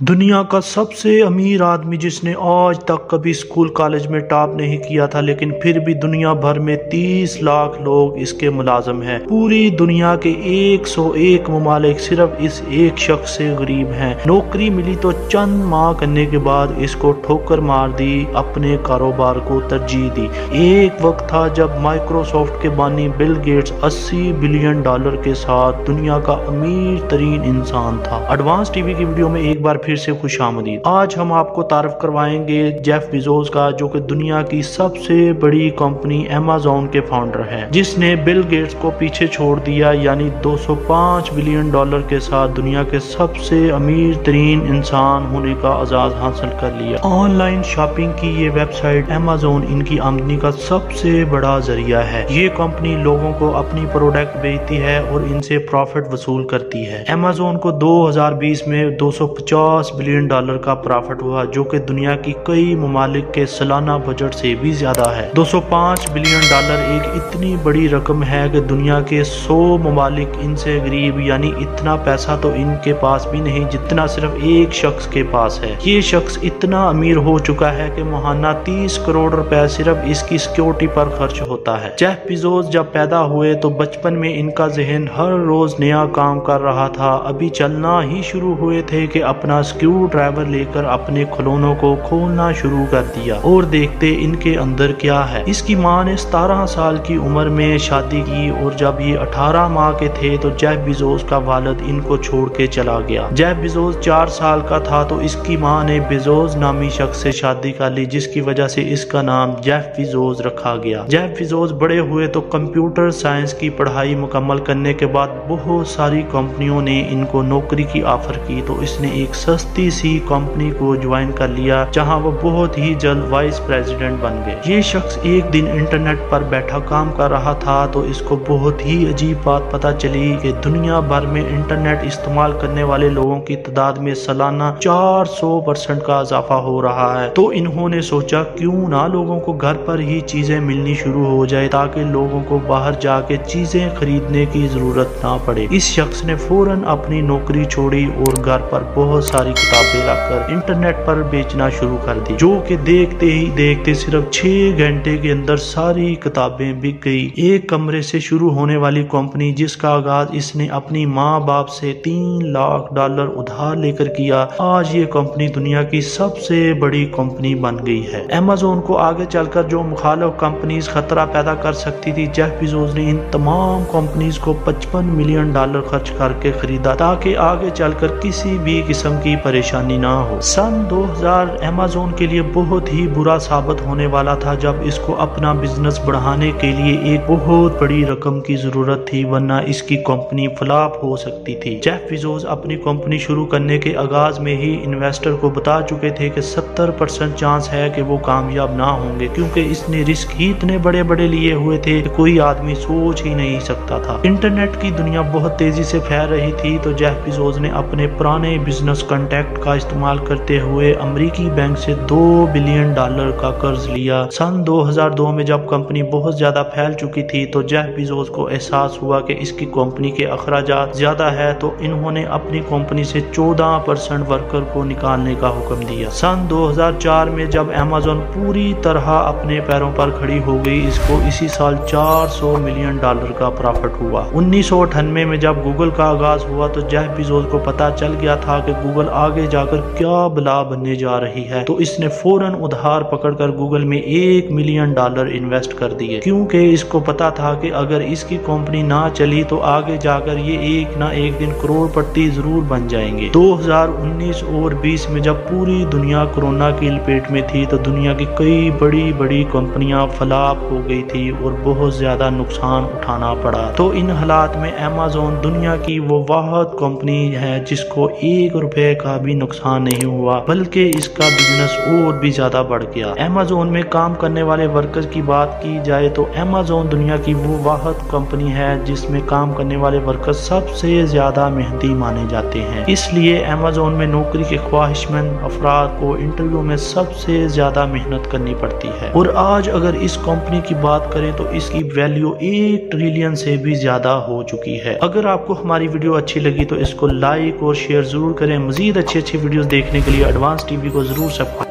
दुनिया का सबसे अमीर आदमी जिसने आज तक कभी स्कूल कॉलेज में टॉप नहीं किया था, लेकिन फिर भी दुनिया भर में 30 लाख लोग इसके मुलाजिम हैं। पूरी दुनिया के 101 ममालिक सिर्फ इस एक शख्स से गरीब हैं। नौकरी मिली तो चंद माह करने के बाद इसको ठोकर मार दी, अपने कारोबार को तरजीह दी। एक वक्त था जब माइक्रोसॉफ्ट के बानी बिल गेट्स $80 बिलियन के साथ दुनिया का अमीर तरीन इंसान था। एडवांस टीवी की वीडियो में एक बार फिर से खुशामदीद। आज हम आपको तारफ करवाएंगे जेफ बेजोस का, जो कि दुनिया की सबसे बड़ी कंपनी Amazon के फाउंडर हैं, जिसने बिल गेट्स को पीछे छोड़ दिया, यानी $205 बिलियन के साथ दुनिया के सबसे अमीर तरीन इंसान होने का एजाज हासिल कर लिया। ऑनलाइन शॉपिंग की ये वेबसाइट Amazon इनकी आमदनी का सबसे बड़ा जरिया है। ये कंपनी लोगों को अपनी प्रोडक्ट बेचती है और इनसे प्रॉफिट वसूल करती है। Amazon को 2020 में $250 बिलियन का प्रॉफिट हुआ, जो कि दुनिया की कई ममालिक के सालाना बजट से भी ज्यादा है। $205 बिलियन एक इतनी बड़ी रकम है कि दुनिया के 100 ममालिक इनसे गरीब, यानी इतना पैसा तो इनके पास भी नहीं जितना सिर्फ एक शख्स के पास है। ये शख्स इतना अमीर हो चुका है कि माहाना 30 करोड़ रुपए सिर्फ इसकी सिक्योरिटी पर खर्च होता है। जेफ बेजोस जब पैदा हुए तो बचपन में इनका जहन हर रोज नया काम कर रहा था। अभी चलना ही शुरू हुए थे कि अपना स्क्रू ड्राइवर लेकर अपने खिलौनों को खोलना शुरू कर दिया और देखते इनके अंदर क्या है। इसकी मां ने 17 साल की उम्र में शादी की और जब ये 18 माह के थे तो जेफ बेजोस का वालिद इनको छोड़ के चला गया। जेफ बेजोस 4 साल का था तो इसकी मां ने बेजोस नामी शख्स से शादी कर ली, जिसकी वजह से इसका नाम जेफ बेजोस रखा गया। जेफ बेजोस बड़े हुए तो कंप्यूटर साइंस की पढ़ाई मुकम्मल करने के बाद बहुत सारी कंपनियों ने इनको नौकरी की ऑफर की, तो इसने एक सस्ती सी कंपनी को ज्वाइन कर लिया, जहां वो बहुत ही जल्द वाइस प्रेसिडेंट बन गए। ये शख्स एक दिन इंटरनेट पर बैठा काम कर रहा था तो इसको बहुत ही अजीब बात पता चली कि दुनिया भर में इंटरनेट इस्तेमाल करने वाले लोगों की तादाद में सालाना 400% का इजाफा हो रहा है। तो इन्होंने सोचा क्यों ना लोगों को घर पर ही चीजें मिलनी शुरू हो जाए, ताकि लोगों को बाहर जाके चीजें खरीदने की जरूरत ना पड़े। इस शख्स ने फौरन अपनी नौकरी छोड़ी और घर पर बहुत सारी किताबें लाकर इंटरनेट पर बेचना शुरू कर दी, जो कि देखते ही देखते सिर्फ 6 घंटे के अंदर सारी किताबें बिक गई। एक कमरे से शुरू होने वाली कंपनी, जिसका आगाज इसने अपनी माँ बाप से $3 लाख उधार लेकर किया, आज ये कंपनी दुनिया की सबसे बड़ी कंपनी बन गई है। Amazon को आगे चलकर जो मुखालिफ कंपनीज खतरा पैदा कर सकती थी, जेफ बेजोस ने इन तमाम कंपनीज को $55 मिलियन खर्च करके खरीदा, ताकि आगे चलकर किसी भी किस्म की परेशानी ना हो। सन 2000 Amazon के लिए बहुत ही बुरा साबित होने वाला था, जब इसको अपना बिजनेस बढ़ाने के लिए एक बहुत बड़ी रकम की जरूरत थी, वरना इसकी कंपनी फ्लॉप हो सकती थी। जेफ बेजोस अपनी कंपनी शुरू करने के आगाज में ही इन्वेस्टर को बता चुके थे कि 70% चांस है कि वो कामयाब ना होंगे, क्योंकि इसने रिस्क ही इतने बड़े बड़े लिए हुए थे कि कोई आदमी सोच ही नहीं सकता था। इंटरनेट की दुनिया बहुत तेजी से फैल रही थी, तो जेफ बेजोस ने अपने पुराने बिजनेस कॉन्टैक्ट का इस्तेमाल करते हुए अमेरिकी बैंक से $2 बिलियन का कर्ज लिया। सन 2002 में जब कंपनी बहुत ज्यादा फैल चुकी थी तो जेफ बेजोस को एहसास हुआ कि इसकी कंपनी के अखराजात ज्यादा है, तो इन्होंने अपनी कंपनी से 14% वर्कर को निकालने का हुक्म दिया। सन 2004 में जब Amazon पूरी तरह अपने पैरों पर खड़ी हो गई, इसको इसी साल $400 मिलियन का प्रॉफिट हुआ। 1998 में जब गूगल का आगाज हुआ तो जेफ बेजोस को पता चल गया था कि गूगल आगे जाकर क्या बला बनने जा रही है, तो इसने फौरन उधार पकड़कर गूगल में $1 मिलियन इन्वेस्ट कर दिए, क्योंकि इसको पता था कि अगर इसकी कंपनी ना चली तो आगे जाकर ये एक ना एक दिन करोड़पति जरूर बन जाएंगे। 2019 और 20 में जब पूरी दुनिया कोरोना की लपेट में थी तो दुनिया की कई बड़ी बड़ी कंपनियां फ्लॉप हो गई थी और बहुत ज्यादा नुकसान उठाना पड़ा। तो इन हालात में Amazon दुनिया की वो वाहिद कंपनी है जिसको $1 का भी नुकसान नहीं हुआ, बल्कि इसका बिजनेस और भी ज्यादा बढ़ गया। Amazon में काम करने वाले वर्कर्स की बात की जाए तो Amazon दुनिया की वो वाहिद कंपनी है जिसमें काम करने वाले वर्कर्स सबसे ज्यादा मेहनती माने जाते हैं। इसलिए Amazon में नौकरी के ख्वाहिशमंद अफराद को इंटरव्यू में सबसे ज्यादा मेहनत करनी पड़ती है। और आज अगर इस कंपनी की बात करें तो इसकी वैल्यू 1 ट्रिलियन से भी ज्यादा हो चुकी है। अगर आपको हमारी वीडियो अच्छी लगी तो इसको लाइक और शेयर जरूर करें। मजीद मजीद अच्छी अच्छी वीडियोस देखने के लिए एडवांस टीवी को जरूर सब्सक्राइब